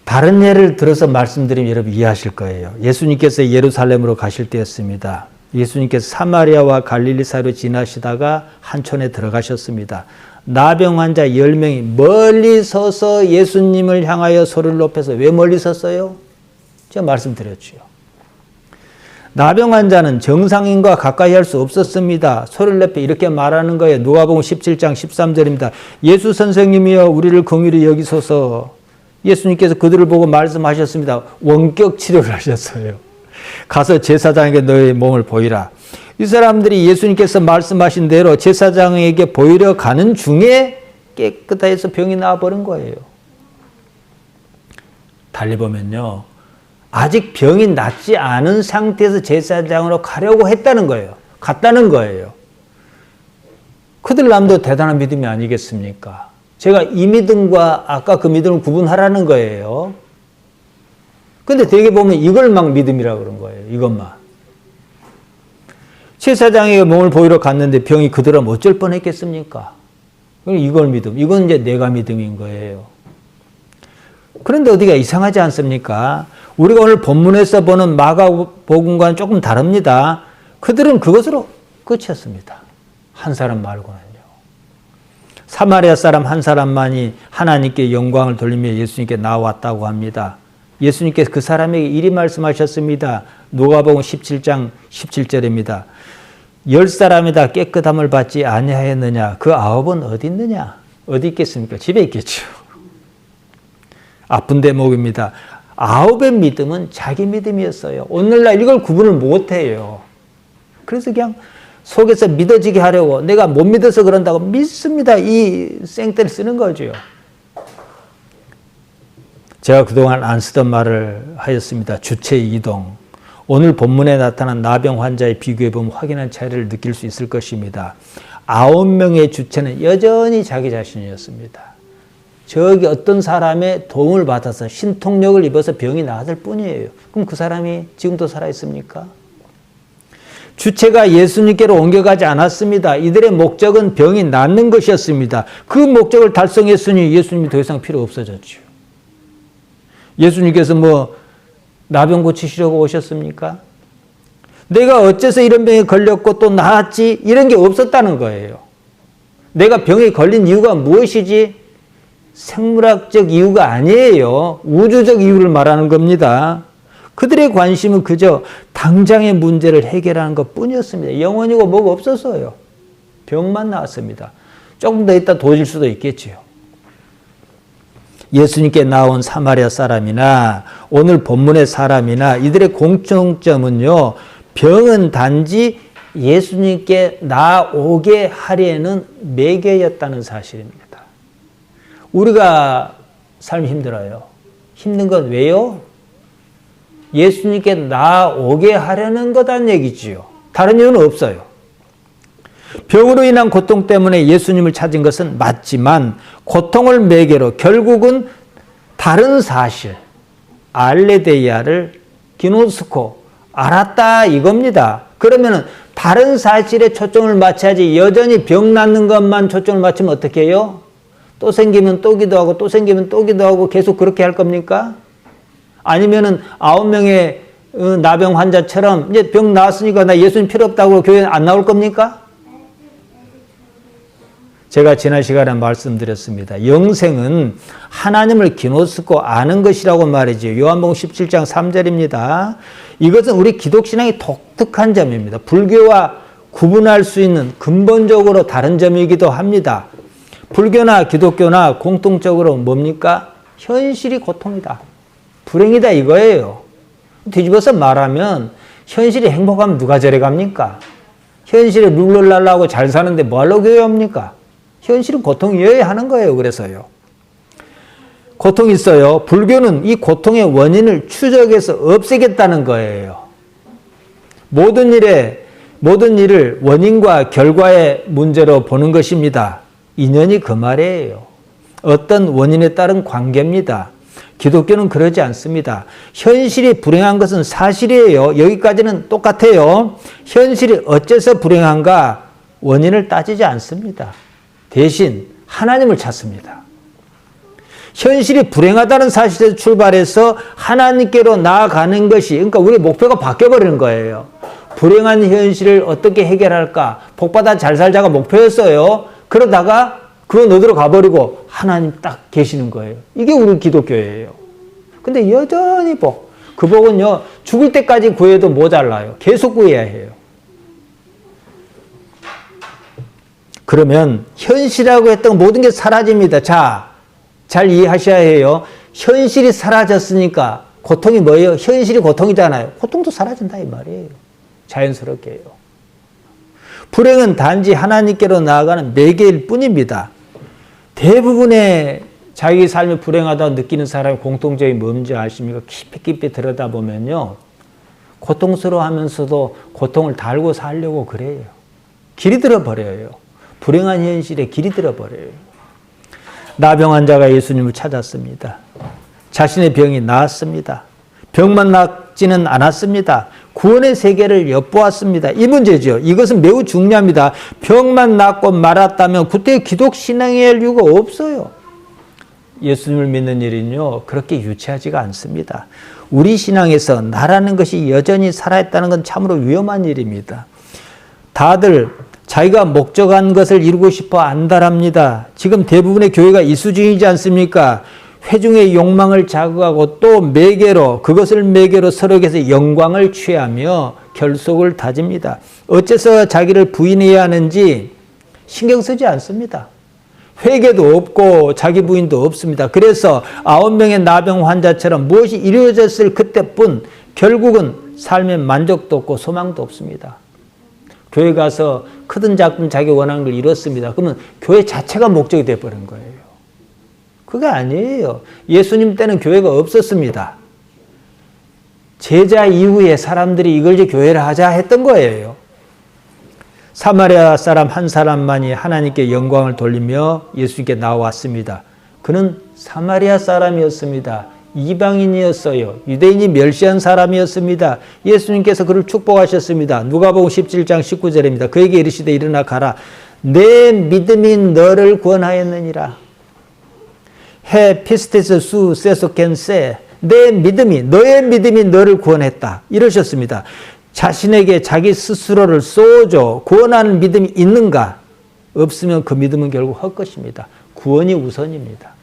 다른 예를 들어서 말씀드리면 여러분 이해하실 거예요. 예수님께서 예루살렘으로 가실 때였습니다. 예수님께서 사마리아와 갈릴리 사이로 지나시다가 한촌에 들어가셨습니다. 나병 환자 10명이 멀리 서서 예수님을 향하여 소리를 높여서 왜 멀리 섰어요? 제가 말씀드렸죠. 나병 환자는 정상인과 가까이 할 수 없었습니다. 소리를 높여 이렇게 말하는 거예요. 누가복음 17장 13절입니다. 예수 선생님이여 우리를 긍휼히 여기소서. 예수님께서 그들을 보고 말씀하셨습니다. 원격 치료를 하셨어요. 가서 제사장에게 너의 몸을 보이라. 이 사람들이 예수님께서 말씀하신 대로 제사장에게 보이러 가는 중에 깨끗해서 병이 나와버린 거예요. 달리 보면요. 아직 병이 낫지 않은 상태에서 제사장으로 가려고 했다는 거예요. 갔다는 거예요. 그들 남도 대단한 믿음이 아니겠습니까? 제가 이 믿음과 아까 그 믿음을 구분하라는 거예요. 근데 되게 보면 이걸 막 믿음이라고 그런 거예요. 이것만. 제사장에게 몸을 보이러 갔는데 병이 그대로 어쩔 뻔했겠습니까? 이걸 믿음. 이건 이제 내가 믿음인 거예요. 그런데 어디가 이상하지 않습니까? 우리가 오늘 본문에서 보는 마가복음과는 조금 다릅니다. 그들은 그것으로 끝이었습니다. 한 사람 말고는요. 사마리아 사람 한 사람만이 하나님께 영광을 돌리며 예수님께 나왔다고 합니다. 예수님께서 그 사람에게 이리 말씀하셨습니다. 누가복음 17장 17절입니다. 10사람이 다 깨끗함을 받지 아니하였느냐? 그 9은 어디 있느냐? 어디 있겠습니까? 집에 있겠죠. 아픈 대목입니다. 9의 믿음은 자기 믿음이었어요. 오늘날 이걸 구분을 못해요. 그래서 그냥 속에서 믿어지게 하려고 내가 못 믿어서 그런다고 믿습니다. 이 생떼를 쓰는 거죠. 제가 그동안 안 쓰던 말을 하였습니다. 주체 이동. 오늘 본문에 나타난 나병 환자의 비교해보면 확연한 차이를 느낄 수 있을 것입니다. 9명의 주체는 여전히 자기 자신이었습니다. 저기 어떤 사람의 도움을 받아서 신통력을 입어서 병이 나았을 뿐이에요. 그럼 그 사람이 지금도 살아있습니까? 주체가 예수님께로 옮겨가지 않았습니다. 이들의 목적은 병이 낫는 것이었습니다. 그 목적을 달성했으니 예수님이 더 이상 필요 없어졌죠. 예수님께서 나병 고치시려고 오셨습니까? 내가 어째서 이런 병에 걸렸고 또 나았지? 이런 게 없었다는 거예요. 내가 병에 걸린 이유가 무엇이지? 생물학적 이유가 아니에요. 우주적 이유를 말하는 겁니다. 그들의 관심은 그저 당장의 문제를 해결하는 것 뿐이었습니다. 영원이고 뭐가 없었어요. 병만 나왔습니다. 조금 더 있다 도질 수도 있겠지요. 예수님께 나온 사마리아 사람이나 오늘 본문의 사람이나 이들의 공통점은요. 병은 단지 예수님께 나오게 하려는 매개였다는 사실입니다. 우리가 삶이 힘들어요. 힘든 건 왜요? 예수님께 나오게 하려는 거란 얘기지요. 다른 이유는 없어요. 병으로 인한 고통 때문에 예수님을 찾은 것은 맞지만 고통을 매개로 결국은 다른 사실, 알레데이아를 기노스코, 알았다 이겁니다. 그러면 다른 사실에 초점을 맞춰야지 여전히 병 낫는 것만 초점을 맞추면 어떻게 해요? 또 생기면 또 기도하고 또 생기면 또 기도하고 계속 그렇게 할 겁니까? 아니면은 9명의 나병 환자처럼 이제 병 나았으니까 나 예수님 필요 없다고 교회 안 나올 겁니까? 제가 지난 시간에 말씀드렸습니다. 영생은 하나님을 기노스코 아는 것이라고 말이죠. 요한복음 17장 3절입니다. 이것은 우리 기독신앙의 독특한 점입니다. 불교와 구분할 수 있는 근본적으로 다른 점이기도 합니다. 불교나 기독교나 공통적으로 뭡니까? 현실이 고통이다. 불행이다 이거예요. 뒤집어서 말하면 현실이 행복하면 누가 절에 갑니까? 현실에 룰루랄라하고 잘 사는데 뭐하러 교회 옵니까? 현실은 고통이어야 하는 거예요. 그래서요. 고통이 있어요. 불교는 이 고통의 원인을 추적해서 없애겠다는 거예요. 모든 일을 원인과 결과의 문제로 보는 것입니다. 인연이 그 말이에요. 어떤 원인에 따른 관계입니다. 기독교는 그러지 않습니다. 현실이 불행한 것은 사실이에요. 여기까지는 똑같아요. 현실이 어째서 불행한가 원인을 따지지 않습니다. 대신 하나님을 찾습니다. 현실이 불행하다는 사실에서 출발해서 하나님께로 나아가는 것이, 그러니까 우리의 목표가 바뀌어버리는 거예요. 불행한 현실을 어떻게 해결할까? 복받아 잘 살자가 목표였어요. 그러다가 그건 어디로 가버리고 하나님 딱 계시는 거예요. 이게 우리 기독교예요. 근데 여전히 복. 그 복은요, 죽을 때까지 구해도 모자라요. 계속 구해야 해요. 그러면 현실이라고 했던 모든 게 사라집니다. 자, 잘 이해하셔야 해요. 현실이 사라졌으니까 고통이 뭐예요? 현실이 고통이잖아요. 고통도 사라진다 이 말이에요. 자연스럽게요. 불행은 단지 하나님께로 나아가는 매개일 뿐입니다. 대부분의 자기 삶이 불행하다고 느끼는 사람의 공통점이 뭔지 아십니까? 깊이 들여다보면요. 고통스러워하면서도 고통을 달고 살려고 그래요. 길이 들어버려요. 불행한 현실에 길이 들어버려요. 나병 환자가 예수님을 찾았습니다. 자신의 병이 나았습니다. 병만 낫지는 않았습니다. 구원의 세계를 엿보았습니다. 이 문제죠. 이것은 매우 중요합니다. 병만 낫고 말았다면 그때 기독신앙이 할 이유가 없어요. 예수님을 믿는 일은요, 그렇게 유치하지가 않습니다. 우리 신앙에서 나라는 것이 여전히 살아있다는 건 참으로 위험한 일입니다. 다들 자기가 목적한 것을 이루고 싶어 안달합니다. 지금 대부분의 교회가 이 수준이지 않습니까? 회중의 욕망을 자극하고 또 그것을 매개로 서로에게서 영광을 취하며 결속을 다집니다. 어째서 자기를 부인해야 하는지 신경 쓰지 않습니다. 회개도 없고 자기 부인도 없습니다. 그래서 9명의 나병 환자처럼 무엇이 이루어졌을 그때뿐 결국은 삶에 만족도 없고 소망도 없습니다. 교회 가서 크든 작든 자기 원하는 걸 이뤘습니다. 그러면 교회 자체가 목적이 되어버린 거예요. 그게 아니에요. 예수님 때는 교회가 없었습니다. 제자 이후에 사람들이 이걸 이제 교회를 하자 했던 거예요. 사마리아 사람 한 사람만이 하나님께 영광을 돌리며 예수님께 나왔습니다. 그는 사마리아 사람이었습니다. 이방인이었어요. 유대인이 멸시한 사람이었습니다. 예수님께서 그를 축복하셨습니다. 누가복음 17장 19절입니다. 그에게 이르시되 일어나 가라. 내 믿음이 너를 구원하였느니라. 해 피스테스 수 세소켄세. 너의 믿음이 너를 구원했다. 이러셨습니다. 자신에게 자기 스스로를 쏘죠. 구원하는 믿음이 있는가? 없으면 그 믿음은 결국 헛것입니다. 구원이 우선입니다.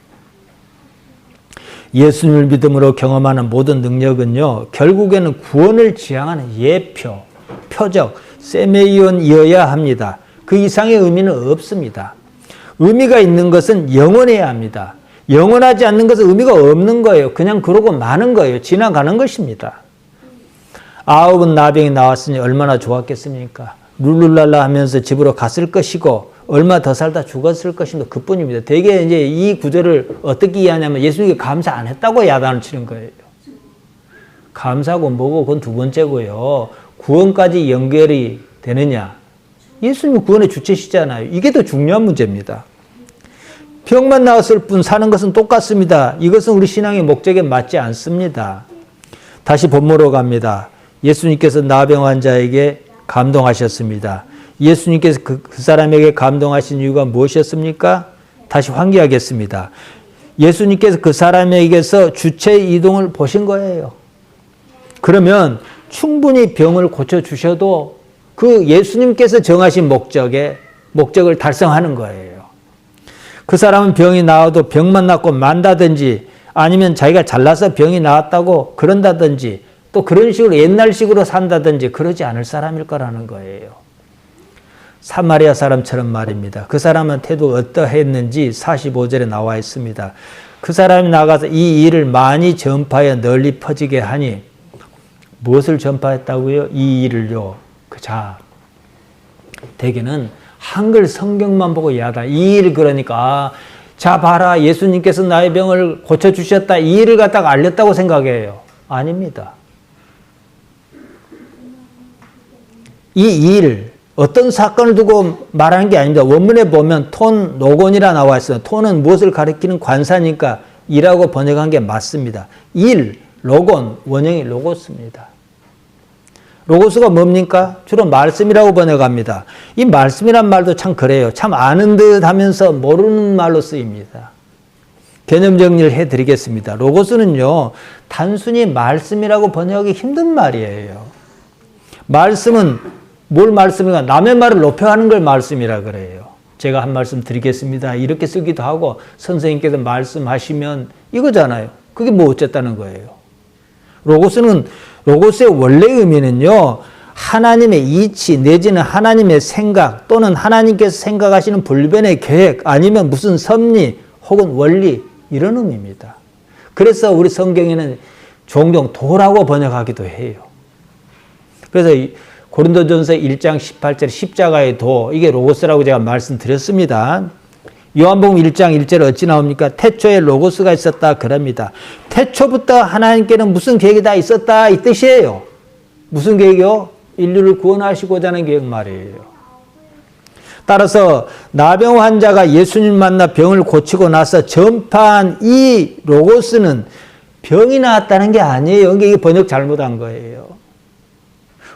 예수님을 믿음으로 경험하는 모든 능력은요, 결국에는 구원을 지향하는 예표, 표적, 세메이온이어야 합니다. 그 이상의 의미는 없습니다. 의미가 있는 것은 영원해야 합니다. 영원하지 않는 것은 의미가 없는 거예요. 그냥 그러고 마는 거예요. 지나가는 것입니다. 9 나병이 나왔으니 얼마나 좋았겠습니까? 룰루랄라 하면서 집으로 갔을 것이고 얼마 더 살다 죽었을 것입니다. 그뿐입니다. 대개 이제 이 구절을 어떻게 이해하냐면 예수님께 감사 안 했다고 야단을 치는 거예요. 감사고 뭐고 그건 두 번째고요. 구원까지 연결이 되느냐. 예수님은 구원의 주체시잖아요. 이게 더 중요한 문제입니다. 병만 나았을 뿐 사는 것은 똑같습니다. 이것은 우리 신앙의 목적에 맞지 않습니다. 다시 본문으로 갑니다. 예수님께서 나병 환자에게 감동하셨습니다. 예수님께서 그 사람에게 감동하신 이유가 무엇이었습니까? 다시 환기하겠습니다. 예수님께서 그 사람에게서 주체 이동을 보신 거예요. 그러면 충분히 병을 고쳐주셔도 그 예수님께서 정하신 목적을 달성하는 거예요. 그 사람은 병이 나와도 병만 낫고 만다든지 아니면 자기가 잘나서 병이 나왔다고 그런다든지 또 그런 식으로 옛날식으로 산다든지 그러지 않을 사람일 거라는 거예요. 사마리아 사람처럼 말입니다. 그 사람은 태도가 어떠했는지 45절에 나와 있습니다. 그 사람이 나가서 이 일을 많이 전파하여 널리 퍼지게 하니 무엇을 전파했다고요? 이 일을요. 자, 대개는 한글 성경만 보고 이해하다. 이 일 그러니까 자 봐라 예수님께서 나의 병을 고쳐주셨다. 이 일을 갖다가 알렸다고 생각해요. 아닙니다. 이 일, 어떤 사건을 두고 말하는 게 아닙니다. 원문에 보면 톤, 노곤이라 나와 있어요. 톤은 무엇을 가리키는 관사니까 이라고 번역한 게 맞습니다. 일, 로곤, 원형이 로고스입니다. 로고스가 뭡니까? 주로 말씀이라고 번역합니다. 이 말씀이란 말도 참 그래요. 참 아는 듯 하면서 모르는 말로 쓰입니다. 개념 정리를 해드리겠습니다. 로고스는요, 단순히 말씀이라고 번역하기 힘든 말이에요. 말씀은 뭘 말씀인가? 남의 말을 높여하는 걸 말씀이라 그래요. 제가 한 말씀 드리겠습니다. 이렇게 쓰기도 하고 선생님께서 말씀하시면 이거잖아요. 그게 뭐 어쨌다는 거예요. 로고스의 원래 의미는요, 하나님의 이치 내지는 하나님의 생각 또는 하나님께서 생각하시는 불변의 계획 아니면 무슨 섭리 혹은 원리 이런 의미입니다. 그래서 우리 성경에는 종종 도라고 번역하기도 해요. 그래서 고린도전서 1장 18절 십자가의 도 이게 로고스라고 제가 말씀드렸습니다. 요한복음 1장 1절 어찌 나옵니까? 태초에 로고스가 있었다 그럽니다. 태초부터 하나님께는 무슨 계획이 다 있었다 이 뜻이에요. 무슨 계획이요? 인류를 구원하시고자 하는 계획 말이에요. 따라서 나병 환자가 예수님 만나 병을 고치고 나서 전파한 이 로고스는 병이 나았다는 게 아니에요. 이게 번역 잘못한 거예요.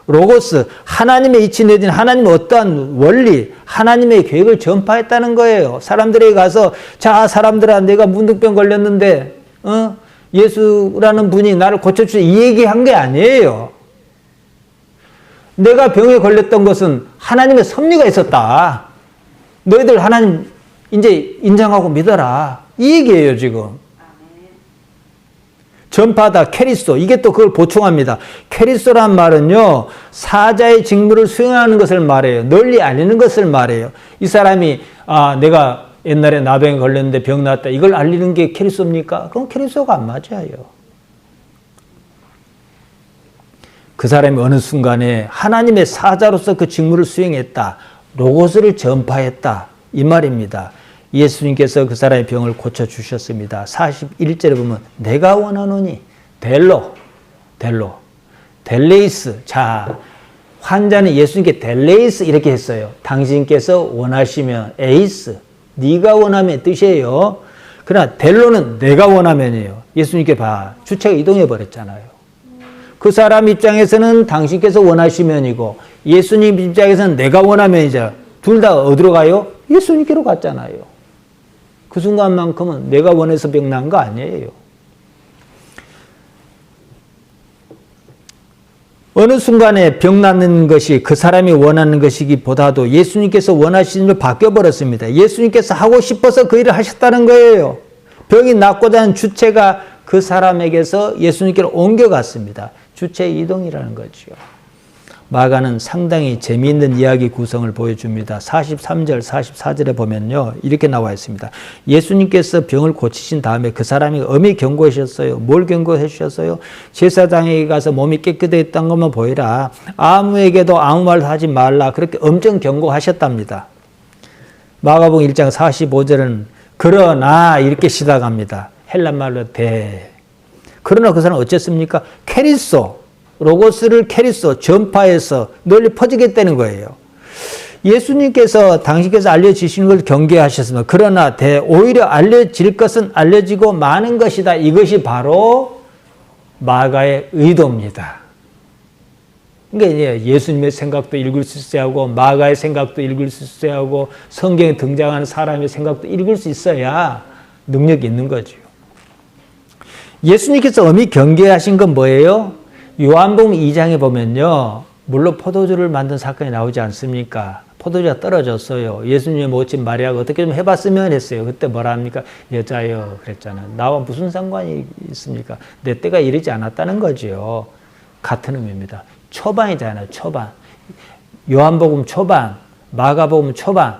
로고스, 하나님의 이치 내지는 하나님의 어떠한 원리, 하나님의 계획을 전파했다는 거예요. 사람들에게 가서 자 사람들아 내가 문둥병 걸렸는데 예수라는 분이 나를 고쳐주세요 이 얘기한 게 아니에요. 내가 병에 걸렸던 것은 하나님의 섭리가 있었다. 너희들 하나님 이제 인정하고 믿어라. 이 얘기예요 지금. 전파다 캐리스도 이게 또 그걸 보충합니다. 캐리스도란 말은요 사자의 직무를 수행하는 것을 말해요. 널리 알리는 것을 말해요. 이 사람이 내가 옛날에 나병에 걸렸는데 병 났다 이걸 알리는 게 캐리스도입니까? 그건 캐리스도가 안 맞아요. 그 사람이 어느 순간에 하나님의 사자로서 그 직무를 수행했다. 로고스를 전파했다. 이 말입니다. 예수님께서 그 사람의 병을 고쳐주셨습니다. 41절에 보면 내가 원하노니 델레이스 자 환자는 예수님께 델레이스 이렇게 했어요. 당신께서 원하시면 에이스 네가 원하면 뜻이에요. 그러나 델로는 내가 원하면이에요. 예수님께 주체가 이동해 버렸잖아요. 그 사람 입장에서는 당신께서 원하시면이고 예수님 입장에서는 내가 원하면이죠. 둘 다 어디로 가요? 예수님께로 갔잖아요. 그 순간만큼은 내가 원해서 병난 거 아니에요. 어느 순간에 병 낫는 것이 그 사람이 원하는 것이기보다도 예수님께서 원하시는 걸 바뀌어버렸습니다. 예수님께서 하고 싶어서 그 일을 하셨다는 거예요. 병이 낫고자 하는 주체가 그 사람에게서 예수님께로 옮겨갔습니다. 주체 이동이라는 거죠. 마가는 상당히 재미있는 이야기 구성을 보여줍니다. 43절, 44절에 보면요. 이렇게 나와 있습니다. 예수님께서 병을 고치신 다음에 그 사람이 엄히 경고하셨어요. 뭘 경고해 주셨어요? 제사장에게 가서 몸이 깨끗했던 것만 보이라. 아무에게도 아무 말도 하지 말라. 그렇게 엄청 경고하셨답니다. 마가복음 1장 45절은 그러나 이렇게 시작합니다. 헬란말로 그러나 그 사람은 어쨌습니까? 캐리소, 로고스를 캐리소, 전파해서 널리 퍼지겠다는 거예요. 예수님께서 당신께서 알려주시는 걸 경계하셨습니다. 그러나 오히려 알려질 것은 알려지고 많은 것이다. 이것이 바로 마가의 의도입니다. 그러니까 예수님의 생각도 읽을 수 있어야 하고 마가의 생각도 읽을 수 있어야 하고 성경에 등장하는 사람의 생각도 읽을 수 있어야 능력이 있는 거죠. 예수님께서 엄히 경계하신 건 뭐예요? 요한복음 2장에 보면요. 물론 포도주를 만든 사건이 나오지 않습니까? 포도주가 떨어졌어요. 예수님의 모친 마리아가 어떻게 좀 해봤으면 했어요. 그때 뭐라 합니까? 여자여 그랬잖아요. 나와 무슨 상관이 있습니까? 내 때가 이르지 않았다는 거죠. 같은 의미입니다. 초반이잖아요. 초반. 요한복음 초반, 마가복음 초반.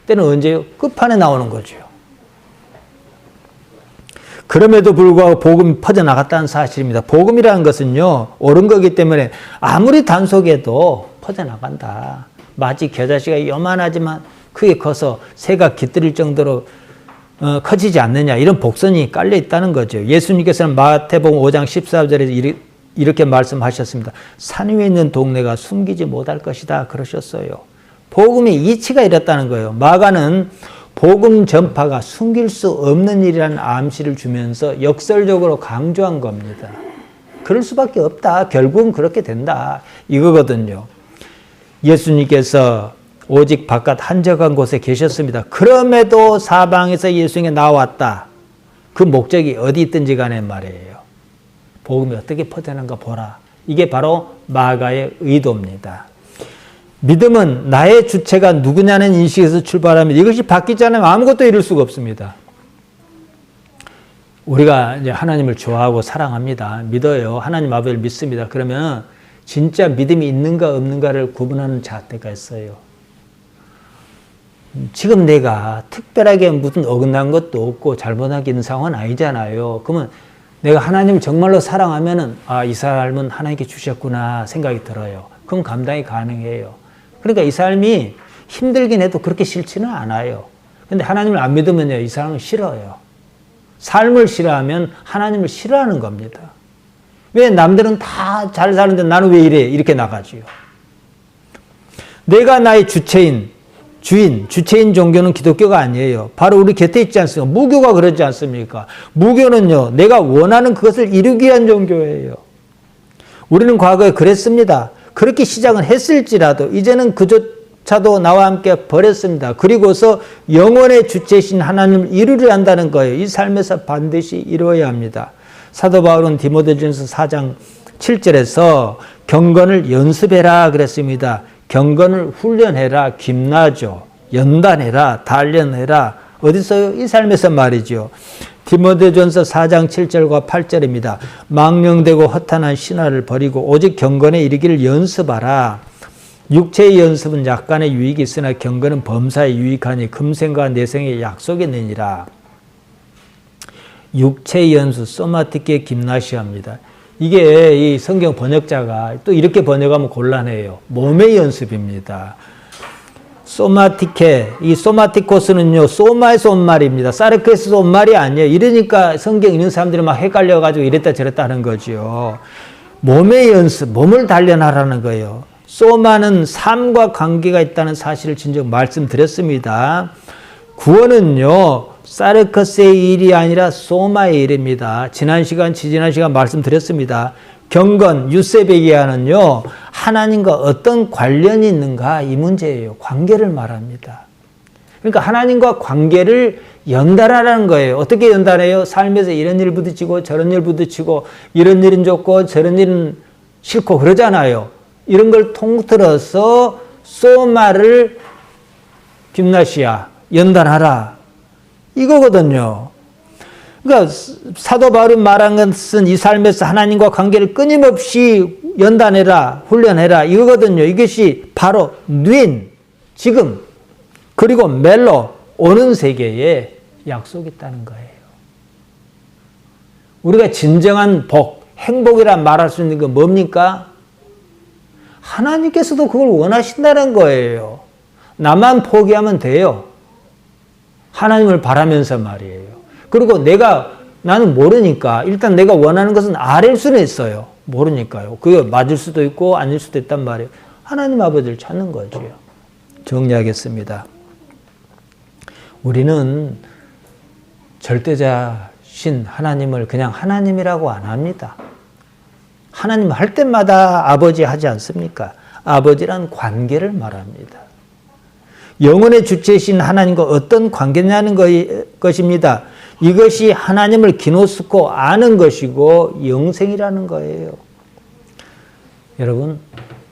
때는 언제요? 끝판에 나오는 거죠. 그럼에도 불구하고 복음이 퍼져나갔다는 사실입니다. 복음이라는 것은요, 옳은 거기 때문에 아무리 단속해도 퍼져나간다. 마치 겨자씨가 요만하지만 크게 커서 새가 깃들일 정도로 커지지 않느냐. 이런 복선이 깔려 있다는 거죠. 예수님께서는 마태복음 5장 14절에 이렇게 말씀하셨습니다. 산 위에 있는 동네가 숨기지 못할 것이다. 그러셨어요. 복음의 이치가 이랬다는 거예요. 마가는 복음 전파가 숨길 수 없는 일이라는 암시를 주면서 역설적으로 강조한 겁니다. 그럴 수밖에 없다. 결국은 그렇게 된다. 이거거든요. 예수님께서 오직 바깥 한적한 곳에 계셨습니다. 그럼에도 사방에서 예수님이 나왔다. 그 목적이 어디 있든지 간에 말이에요. 복음이 어떻게 퍼져나는가 보라. 이게 바로 마가의 의도입니다. 믿음은 나의 주체가 누구냐는 인식에서 출발하면 이것이 바뀌지 않으면 아무것도 이룰 수가 없습니다. 우리가 이제 하나님을 좋아하고 사랑합니다. 믿어요. 하나님 아버지를 믿습니다. 그러면 진짜 믿음이 있는가 없는가를 구분하는 잣대가 있어요. 지금 내가 특별하게 무슨 어긋난 것도 없고 잘못한 게 있는 상황은 아니잖아요. 그러면 내가 하나님을 정말로 사랑하면은 이 삶은 하나님께 주셨구나 생각이 들어요. 그럼 감당이 가능해요. 그러니까 이 삶이 힘들긴 해도 그렇게 싫지는 않아요. 근데 하나님을 안 믿으면요, 이 사람은 싫어요. 삶을 싫어하면 하나님을 싫어하는 겁니다. 왜 남들은 다 잘 사는데 나는 왜 이래? 이렇게 나가지요. 내가 나의 주체인 종교는 기독교가 아니에요. 바로 우리 곁에 있지 않습니까? 무교가 그러지 않습니까? 무교는요, 내가 원하는 그것을 이루기 위한 종교예요. 우리는 과거에 그랬습니다. 그렇게 시작은 했을지라도 이제는 그조차도 나와 함께 버렸습니다. 그리고서 영원의 주체이신 하나님을 이루려 한다는 거예요. 이 삶에서 반드시 이루어야 합니다. 사도 바울은 디모데전서 4장 7절에서 경건을 연습해라 그랬습니다. 경건을 훈련해라, 김나죠. 연단해라, 단련해라. 어디서요? 이 삶에서 말이죠. 디모데전서 4장 7절과 8절입니다. 망령되고 허탄한 신화를 버리고 오직 경건에 이르기를 연습하라. 육체의 연습은 약간의 유익이 있으나 경건은 범사에 유익하니 금생과 내생의 약속이 내니라. 육체의 연습, 소마티케 김나시아입니다. 이게 이 성경 번역자가 또 이렇게 번역하면 곤란해요. 몸의 연습입니다. 소마티케, 이 소마티코스는요, 소마에서 온 말입니다. 사르크에서 온 말이 아니에요. 이러니까 성경 읽는 사람들이 막 헷갈려가지고 이랬다 저랬다 하는 거죠. 몸의 연습, 몸을 단련하라는 거예요. 소마는 삶과 관계가 있다는 사실을 진즉 말씀드렸습니다. 구원은요, 사르커스의 일이 아니라 소마의 일입니다. 지난 시간 말씀드렸습니다. 경건, 유세베기야는요, 하나님과 어떤 관련이 있는가 이 문제예요. 관계를 말합니다. 그러니까 하나님과 관계를 연달아라는 거예요. 어떻게 연달아요? 삶에서 이런 일 부딪히고 저런 일 부딪히고 이런 일은 좋고 저런 일은 싫고 그러잖아요. 이런 걸 통틀어서 소마를 김나시아 연단하라 이거거든요. 그러니까 사도 바울이 말한 것은 이 삶에서 하나님과 관계를 끊임없이 연단해라, 훈련해라 이거거든요. 이것이 바로 누인, 지금, 그리고 멜로, 오는 세계에 약속이 있다는 거예요. 우리가 진정한 복, 행복이라 말할 수 있는 건 뭡니까? 하나님께서도 그걸 원하신다는 거예요. 나만 포기하면 돼요. 하나님을 바라면서 말이에요. 그리고 나는 모르니까 일단 내가 원하는 것은 R일 수는 있어요. 모르니까요. 그게 맞을 수도 있고 아닐 수도 있단 말이에요. 하나님 아버지를 찾는 거죠. 정리하겠습니다. 우리는 절대자신 하나님을 그냥 하나님이라고 안 합니다. 하나님 할 때마다 아버지 하지 않습니까? 아버지란 관계를 말합니다. 영혼의 주체이신 하나님과 어떤 관계냐는 것입니다. 이것이 하나님을 기노스코 아는 것이고 영생이라는 거예요. 여러분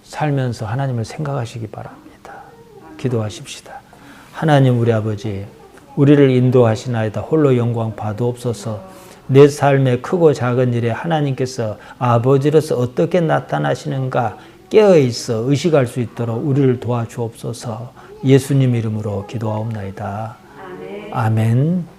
살면서 하나님을 생각하시기 바랍니다. 기도하십시다. 하나님 우리 아버지, 우리를 인도하시나이다. 홀로 영광 받으옵소서. 내 삶의 크고 작은 일에 하나님께서 아버지로서 어떻게 나타나시는가 깨어있어 의식할 수 있도록 우리를 도와주옵소서. 예수님 이름으로 기도하옵나이다. 아멘.